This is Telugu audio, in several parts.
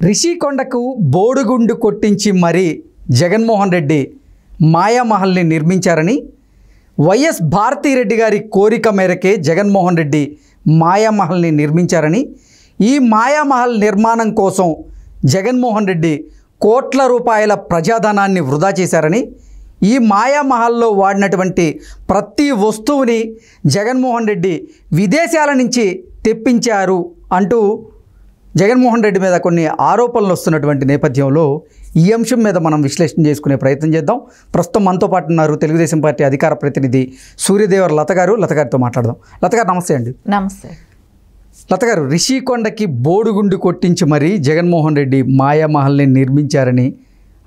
రిషికొండకు బోడుగుండు కొట్టించి మరీ జగన్మోహన్ రెడ్డి మాయామహల్ని నిర్మించారని వైఎస్ భారతిరెడ్డి గారి కోరిక మేరకే జగన్మోహన్ రెడ్డి మాయామహల్ని నిర్మించారని ఈ మాయామహల్ నిర్మాణం కోసం జగన్మోహన్ రెడ్డి కోట్ల రూపాయల ప్రజాధనాన్ని వృధా చేశారని ఈ మాయామహల్లో వాడినటువంటి ప్రతి వస్తువుని జగన్మోహన్ రెడ్డి విదేశాల నుంచి తెప్పించారు అంటూ జగన్మోహన్ రెడ్డి మీద కొన్ని ఆరోపణలు వస్తున్నటువంటి నేపథ్యంలో ఈ అంశం మీద మనం విశ్లేషణ చేసుకునే ప్రయత్నం చేద్దాం. ప్రస్తుతం మనతో పాటు ఉన్నారు తెలుగుదేశం పార్టీ అధికార ప్రతినిధి సూర్యదేవర లత గారు. లత గారితో మాట్లాడదాం. లత గారు నమస్తే అండి. నమస్తే. లత గారు, రిషికొండకి బోడుగుండు కొట్టించి మరీ జగన్మోహన్ రెడ్డి మాయామహల్ని నిర్మించారని,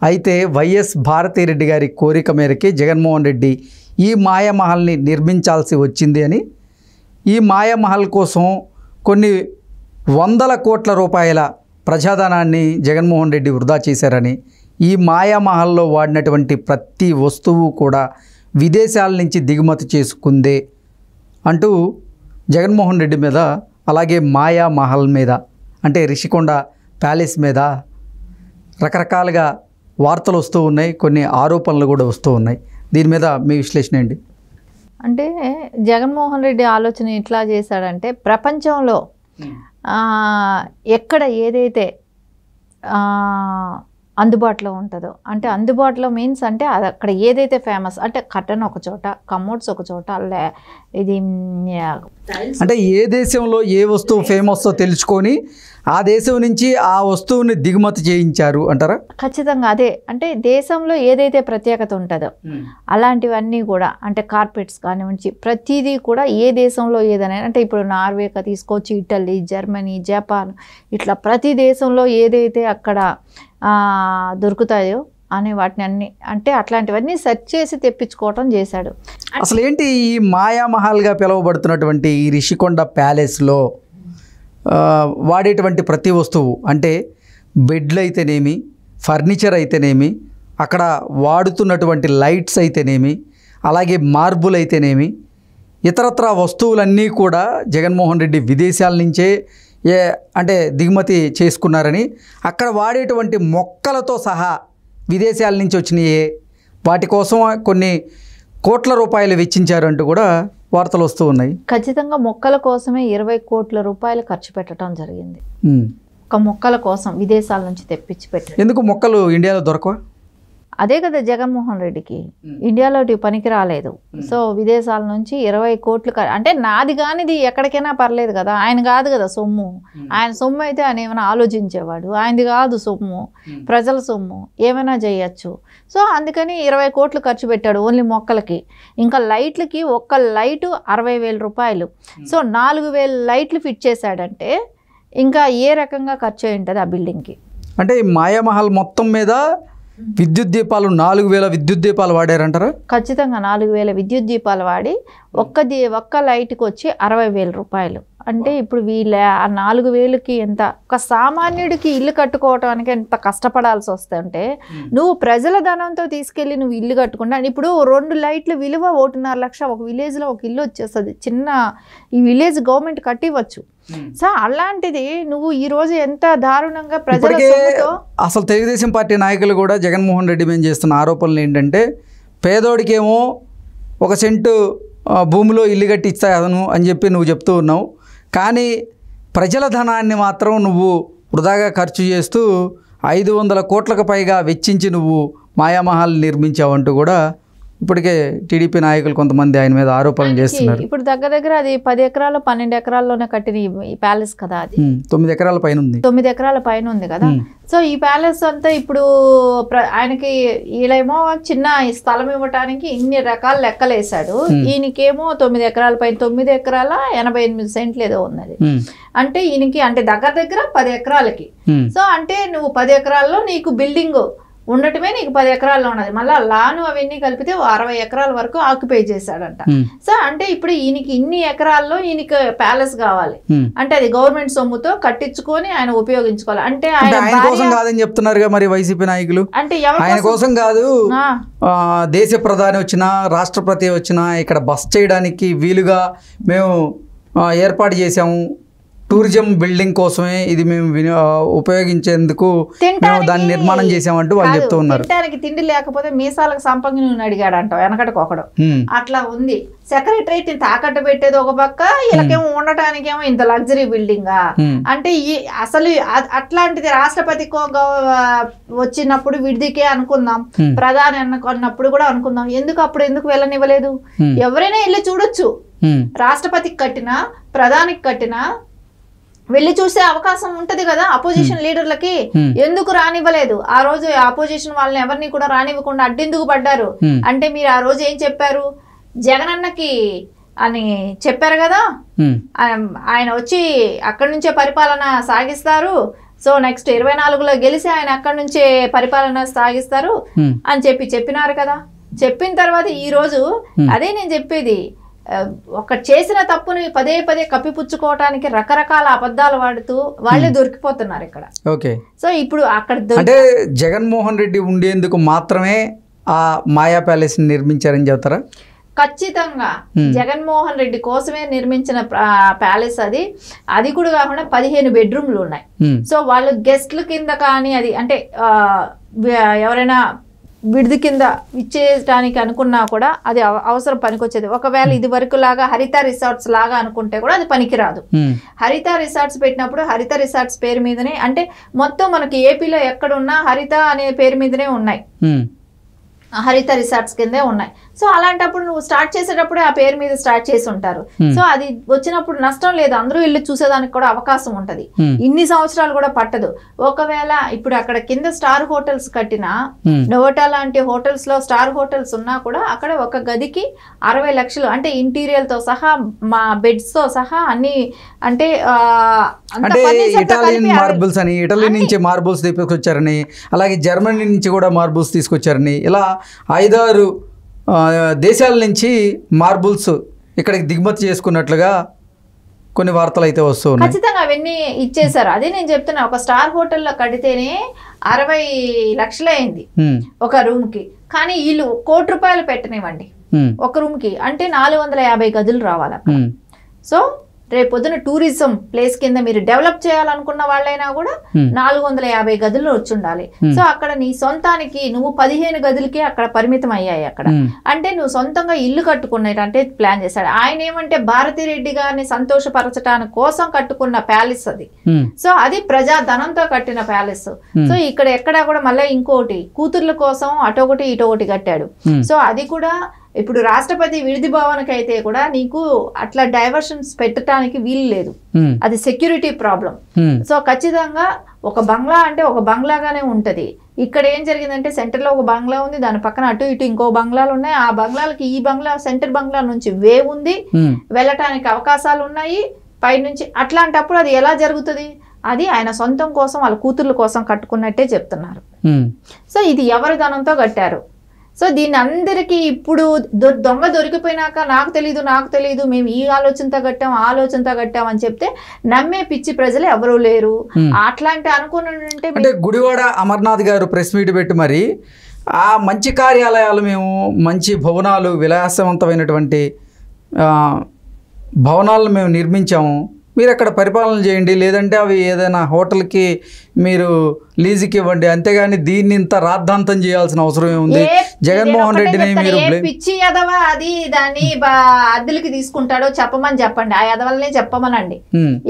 అయితే వైఎస్ భారతిరెడ్డి గారి కోరిక మేరకే జగన్మోహన్ రెడ్డి ఈ మాయామహల్ని నిర్మించాల్సి వచ్చింది అని, ఈ మాయామహల్ కోసం కొన్ని వందల కోట్ల రూపాయల ప్రజాధనాన్ని జగన్మోహన్ రెడ్డి వృధా చేశారని, ఈ మాయామహల్లో వాడినటువంటి ప్రతి వస్తువు కూడా విదేశాల నుంచి దిగుమతి చేసుకుందే అంటూ జగన్మోహన్ రెడ్డి మీద, అలాగే మాయామహల్ మీద, అంటే రిషికొండ ప్యాలెస్ మీద రకరకాలుగా వార్తలు వస్తూ ఉన్నాయి, కొన్ని ఆరోపణలు కూడా వస్తూ ఉన్నాయి. దీని మీద మీ విశ్లేషణ ఏంటి? అంటే జగన్మోహన్ రెడ్డి ఆలోచన ఎట్లా చేశాడంటే, ప్రపంచంలో ఎక్కడ ఏదైతే అందుబాటులో ఉంటుందో, అంటే అందుబాటులో మీన్స్ అంటే అది అక్కడ ఏదైతే ఫేమస్, అంటే కర్టన్ ఒక చోట, కమోడ్స్ ఒక చోట, ఇది అంటే ఏ దేశంలో ఏ వస్తువు ఫేమస్తో తెలుసుకొని ఆ దేశం నుంచి ఆ వస్తువుని దిగుమతి చేయించారు అంటారా? ఖచ్చితంగా అదే. అంటే దేశంలో ఏదైతే ప్రత్యేకత ఉంటుందో అలాంటివన్నీ కూడా, అంటే కార్పెట్స్ కానివ్వండి, ప్రతిదీ కూడా ఏ దేశంలో ఏదైనా, అంటే ఇప్పుడు నార్వేగా తీసుకోవచ్చు, ఇటలీ, జర్మనీ, జపాన్, ఇట్లా ప్రతి దేశంలో ఏదైతే అక్కడ దొరుకుతాయో అనే వాటిని అన్ని, అంటే అట్లాంటివన్నీ సెర్చ్ చేసి తెప్పించుకోవటం చేశాడు. అసలు ఏంటి ఈ మాయామహల్గా పిలువబడుతున్నటువంటి ఈ రిషికొండ ప్యాలెస్లో వాడేటువంటి ప్రతి వస్తువు, అంటే బెడ్లు అయితేనేమి, ఫర్నిచర్ అయితేనేమి, అక్కడ వాడుతున్నటువంటి లైట్స్ అయితేనేమి, అలాగే మార్బుల్ అయితేనేమి, ఇతరత్ర వస్తువులన్నీ కూడా జగన్మోహన్ రెడ్డి విదేశాల నుంచే అంటే దిగుమతి చేసుకున్నారని, అక్కడ వాడేటువంటి మొక్కలతో సహా విదేశాల నుంచి వచ్చినాయే, వాటి కోసం కొన్ని కోట్ల రూపాయలు వెచ్చించారు అంటూ కూడా వార్తలు వస్తూ ఉన్నాయి. ఖచ్చితంగా మొక్కల కోసమే 20 కోట్ల రూపాయలు ఖర్చు పెట్టడం జరిగింది. ఒక మొక్కల కోసం విదేశాల నుంచి తెప్పించి పెట్టారు. ఎందుకు మొక్కలు ఇండియాలో దొరకవా? అదే కదా జగన్మోహన్ రెడ్డికి, ఇండియాలో పనికి రాలేదు. సో విదేశాల నుంచి 20 కోట్లు, అంటే నాది కానిది ఎక్కడికైనా పర్లేదు కదా, ఆయన కాదు కదా సొమ్ము. ఆయన సొమ్ము అయితే ఆయన ఏమైనా ఆలోచించేవాడు, ఆయనది కాదు సొమ్ము, ప్రజల సొమ్ము, ఏమైనా చేయొచ్చు. సో అందుకని 20 కోట్లు ఖర్చు పెట్టాడు ఓన్లీ మొక్కలకి. ఇంకా లైట్లకి ఒక్క లైటు 60,000 రూపాయలు. సో 4,000 లైట్లు ఫిట్ చేశాడంటే ఇంకా ఏ రకంగా ఖర్చు అయి ఉంటుంది ఆ బిల్డింగ్కి. అంటే ఈ మాయామహల్ మొత్తం మీద విద్యుత్ దీపాలు 4,000 విద్యుత్ దీపాలు వాడారంటారా? ఖచ్చితంగా 4,000 విద్యుత్ దీపాలు వాడి ఒక్క లైట్కి వచ్చి 60,000 రూపాయలు. అంటే ఇప్పుడు వీళ్ళ ఆ 4,000కి ఎంత, ఒక సామాన్యుడికి ఇల్లు కట్టుకోవటానికి ఎంత కష్టపడాల్సి వస్తుంటే, నువ్వు ప్రజల ధనంతో తీసుకెళ్ళి నువ్వు ఇల్లు కట్టుకుంటా. ఇప్పుడు 2 లైట్ల విలువ 1.5 లక్ష. ఒక విలేజ్లో ఒక ఇల్లు వచ్చేస్తుంది, చిన్న ఈ విలేజ్ గవర్నమెంట్ కట్టివచ్చు. సో అలాంటిది నువ్వు ఈరోజు ఎంత దారుణంగా ప్రజలతో. అసలు తెలుగుదేశం పార్టీ నాయకులు కూడా జగన్మోహన్ రెడ్డి మీద చేస్తున్న ఆరోపణలు ఏంటంటే, పేదోడికేమో 1 సెంటు భూమిలో ఇల్లు కట్టి ఇస్తాను అని చెప్పి నువ్వు చెప్తూ ఉన్నావు, కానీ ప్రజల ధనాన్ని మాత్రం నువ్వు వృధాగా ఖర్చు చేస్తూ 500 కోట్లకు పైగా వెచ్చించి నువ్వు మాయామహల్ నిర్మించావంటూ కూడా ఇప్పటికే టీడీపీ నాయకులు కొంతమంది ఆయన మీద ఆరోపణలు చేస్తున్నారు. ఇప్పుడు దగ్గర అది 10 ఎకరాలు 12 ఎకరాల్లోనే కట్టిన ఈ ప్యాలెస్ కదా, అది 9 ఎకరాల పైన ఉంది. 9 ఎకరాల పైన ఉంది కదా. సో ఈ ప్యాలెస్ అంతా ఇప్పుడు ఆయనకి వీళ్ళేమో చిన్న స్థలం ఇవ్వటానికి ఇన్ని రకాల లెక్కలు వేశాడు. ఈయనకేమో 9 ఎకరాల పైన, 9 ఎకరాల 88 సెంట్లు ఏదో ఉన్నది. అంటే ఈయనకి అంటే దగ్గర 10 ఎకరాలకి. సో అంటే నువ్వు 10 ఎకరాల్లో నీకు బిల్డింగ్ ఉండటమే నీకు 10 ఎకరాల్లో ఉన్నది, మళ్ళీ లాను అవన్నీ కలిపితే 60 ఎకరాల వరకు ఆక్యుపై చేశాడంట. సో అంటే ఇప్పుడు ఈయనకి ఇన్ని ఎకరాల్లో ఈయనకి ప్యాలెస్ కావాలి అంటే అది గవర్నమెంట్ సొమ్ముతో కట్టించుకొని ఆయన ఉపయోగించుకోవాలి. అంటే ఆయన కోసం కాదని చెప్తున్నారు మరి వైసీపీ నాయకులు. అంటే ఆయన కోసం కాదు, దేశ ప్రధాని వచ్చినా రాష్ట్రపతి వచ్చినా ఇక్కడ బస్ చేయడానికి వీలుగా మేము ఏర్పాటు చేసాము టూరిజం బిల్డింగ్ కోసమే ఇది మేము ఉపయోగించేందుకు మేము దాన్ని నిర్మాణం చేసామంటూ వాళ్ళు చెప్తూ ఉన్నారు. తినడానికి తిండి లేకపోతే మీసాలకు సంపంగి అడిగాడు అంటావు వెనకటికి ఒకడు. అట్లా ఉంది. సెక్రటరేట్ తాకట్టు పెట్టేది ఒక పక్క, వీళ్ళకేమో ఉండటానికేమో ఇంత లగ్జరీ బిల్డింగా అంటే అసలు అట్లాంటిది రాష్ట్రపతికో వచ్చినప్పుడు విడిదికే అనుకుందాం, ప్రధాని అనుకున్నప్పుడు కూడా అనుకుందాం. ఎందుకు వెళ్ళనివ్వలేదు? ఎవరైనా వెళ్ళి చూడొచ్చు. రాష్ట్రపతికి కట్టినా ప్రధానికి కట్టినా వెళ్ళి చూసే అవకాశం ఉంటది కదా అపోజిషన్ లీడర్లకి. ఎందుకు రానివ్వలేదు? ఆ రోజు అపోజిషన్ వాళ్ళని ఎవరిని కూడా రానివ్వకుండా అడ్డెందుకు పడ్డారు అంటే మీరు ఆ రోజు ఏం చెప్పారు? జగనన్నకి అని చెప్పారు కదా, ఆయన వచ్చి అక్కడి నుంచే పరిపాలన సాగిస్తారు, సో నెక్స్ట్ 24లో గెలిచి ఆయన అక్కడి నుంచే పరిపాలన సాగిస్తారు అని చెప్పినారు కదా. చెప్పిన తర్వాత ఈ రోజు అదే నేను చెప్పేది, ఒక చేసిన తప్పుని పదే పదే కప్పిపుచ్చుకోవటానికి రకరకాల అబద్ధాలు వాడుతూ వాళ్ళే దొరికిపోతున్నారు ఇక్కడ. ఓకే, సో ఇప్పుడు అక్కడ అంటే జగన్మోహన్ రెడ్డి ఉండేందుకు మాత్రమే ఆ మాయా ప్యాలెస్ నిర్మించారని చెప్తారా? ఖచ్చితంగా జగన్మోహన్ రెడ్డి కోసమే నిర్మించిన ప్యాలెస్ అది కూడా కాకుండా 15 బెడ్రూమ్లు ఉన్నాయి. సో వాళ్ళు గెస్ట్ల కింద కానీ అది అంటే ఎవరైనా విడిది కింద ఇచ్చేయడానికి అనుకున్నా కూడా అది అవసరం పనికొచ్చేది. ఒకవేళ ఇది వరకు లాగా హరిత రిసార్ట్స్ లాగా అనుకుంటే కూడా అది పనికిరాదు. హరిత రిసార్ట్స్ పెట్టినప్పుడు హరిత రిసార్ట్స్ పేరు మీదనే, అంటే మొత్తం మనకి ఏపీలో ఎక్కడున్నా హరిత అనే పేరు మీదనే ఉన్నాయి, హరిత రిసార్ట్స్ కిందే ఉన్నాయి. సో అలాంటప్పుడు నువ్వు స్టార్ట్ చేసేటప్పుడే ఆ పేరు మీద స్టార్ట్ చేసి ఉంటారు. సో అది వచ్చినప్పుడు నష్టం లేదు, అందరూ వెళ్ళి చూసేదానికి కూడా అవకాశం ఉంటది. ఇన్ని సంవత్సరాలు కూడా పట్టదు. ఒకవేళ ఇప్పుడు అక్కడ కింద స్టార్ హోటల్స్ కట్టినా, నోవోటా లాంటి హోటల్స్ లో స్టార్ హోటల్స్ ఉన్నా కూడా అక్కడ ఒక గదికి 60 లక్షలు, అంటే ఇంటీరియర్ తో సహా మా బెడ్స్ తో సహా అన్ని, అంటే ఇటాలియన్ మార్బుల్స్ అని, ఇటలీ నుంచి మార్బుల్స్ తీసుకొచ్చారని, అలాగే జర్మనీ నుంచి కూడా మార్బుల్స్ తీసుకొచ్చారని, ఇలా 5-6 దేశాల నుంచి మార్బుల్స్ ఇక్కడికి దిగుమతి చేసుకున్నట్లుగా కొన్ని వార్తలు అయితే వస్తూ ఉన్నాయి. ఖచ్చితంగా అవన్నీ ఇచ్చేసారు. అదే నేను చెప్తున్నా, ఒక స్టార్ హోటల్లో కడితేనే 60 లక్షలు అయింది ఒక రూమ్ కి. కానీ వీళ్ళు ₹1,00,00,000 పెట్టనివ్వండి ఒక రూమ్ కి, అంటే 450 గదులు రావాలి. సో రేపు పొద్దున టూరిజం ప్లేస్ కింద మీరు డెవలప్ చేయాలనుకున్న వాళ్ళైనా కూడా 450 గదులు వచ్చి ఉండాలి. సో అక్కడ నీ సొంతానికి నువ్వు 15 గదులకే అక్కడ పరిమితం అయ్యాయి అక్కడ. అంటే నువ్వు సొంతంగా ఇల్లు కట్టుకునేటంటే ప్లాన్ చేశాడు ఆయన. ఏమంటే భారతిరెడ్డి గారిని సంతోషపరచడానికి కోసం కట్టుకున్న ప్యాలెస్ అది. సో అది ప్రజాధనంతో కట్టిన ప్యాలెస్. సో ఇక్కడ ఎక్కడా కూడా మళ్ళీ ఇంకోటి కూతుర్ల కోసం అటొకటి ఇటొకటి కట్టాడు. సో అది కూడా ఇప్పుడు రాష్ట్రపతి విడిది భవన్కి అయితే కూడా నీకు అట్లా డైవర్షన్స్ పెట్టడానికి వీలు లేదు, అది సెక్యూరిటీ ప్రాబ్లం. సో ఖచ్చితంగా ఒక బంగ్లా అంటే ఒక బంగ్లాగానే ఉంటది. ఇక్కడ ఏం జరిగిందంటే సెంటర్ లో ఒక బంగ్లా ఉంది, దాని పక్కన అటు ఇటు ఇంకో బంగ్లాలు ఉన్నాయి. ఆ బంగ్లాలకి ఈ బంగ్లా సెంటర్ బంగ్లా నుంచి వేవ్ ఉంది, వెళ్ళటానికి అవకాశాలు ఉన్నాయి పైనుంచి. అట్లాంటప్పుడు అది ఎలా జరుగుతుంది? అది ఆయన సొంతం కోసం వాళ్ళ కూతుర్ల కోసం కట్టుకున్నట్టే చెప్తున్నారు. సో ఇది ఎవరి ధనంతో కట్టారు. సో దీన్ని అందరికీ ఇప్పుడు దొంగ దొరికిపోయినాక నాకు తెలీదు మేము ఈ ఆలోచనతో కట్టాం ఆ ఆలోచనతో కట్టాం అని చెప్తే నమ్మే పిచ్చి ప్రజలు ఎవరూ లేరు. అట్లాంటి అనుకున్నాడంటే అంటే గుడివాడ అమర్నాథ్ గారు ప్రెస్ మీట్ పెట్టి మరి ఆ మంచి కార్యాలయాలు, మేము మంచి భవనాలు, విలాసవంతమైనటువంటి భవనాలను మేము నిర్మించాము, మీరు అక్కడ పరిపాలన చేయండి, లేదంటే అవి ఏదైనా హోటల్కి మీరు లీజుకి ఇవ్వండి, అంతేగాని దీన్ని ఇంత రాద్ధాంతం చేయాల్సిన అవసరం ఏముంది? జగన్మోహన్ రెడ్డిని మీరు పిచ్చి ఎదవ అది దాన్ని అద్దెలకి తీసుకుంటాడో చెప్పమని చెప్పండి, ఆ ఎదవల్నే చెప్పమనండి.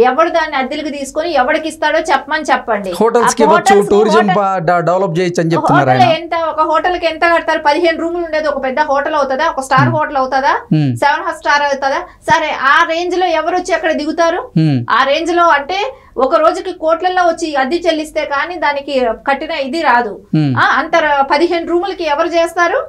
ఎవడు దాన్ని అద్దెలకి తీసుకొని ఎవడికి ఇస్తాడో చెప్పండి. హోటల్స్ కి ఇవ్వచ్చు, టూరిజం డెవలప్ చేయొచ్చు అని చెప్తున్నారు. ఎంత ఒక హోటల్ కి ఎంత కడతారు? 15 రూములు ఉండేది ఒక పెద్ద హోటల్ అవుతుందా? ఒక స్టార్ హోటల్ అవుతుందా? 7 స్టార్ అవుతుందా? సరే, ఆ రేంజ్ లో ఎవరు వచ్చి అక్కడ దిగుతారు? ఆ రేంజ్ లో అంటే ఒక రోజుకి కోట్లలో వచ్చి అద్దె చెల్లిస్తే కానీ దానికి కట్టిన ఇది రాదు. అంత 15 రూములకి ఎవరు చేస్తారు?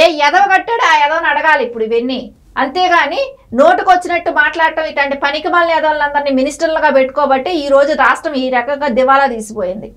ఏ ఎదవ కట్టాడు ఆ ఎదవని అడగాలి ఇప్పుడు ఇవన్నీ. అంతేగాని నోటుకు వచ్చినట్టు మాట్లాడటం, ఇట్లాంటి పనికిమాలిన ఎదవలందరినీ మినిస్టర్లుగా పెట్టుకోబట్టే ఈ రోజు రాష్ట్రం ఈ రకంగా దివాలా తీసిపోయింది.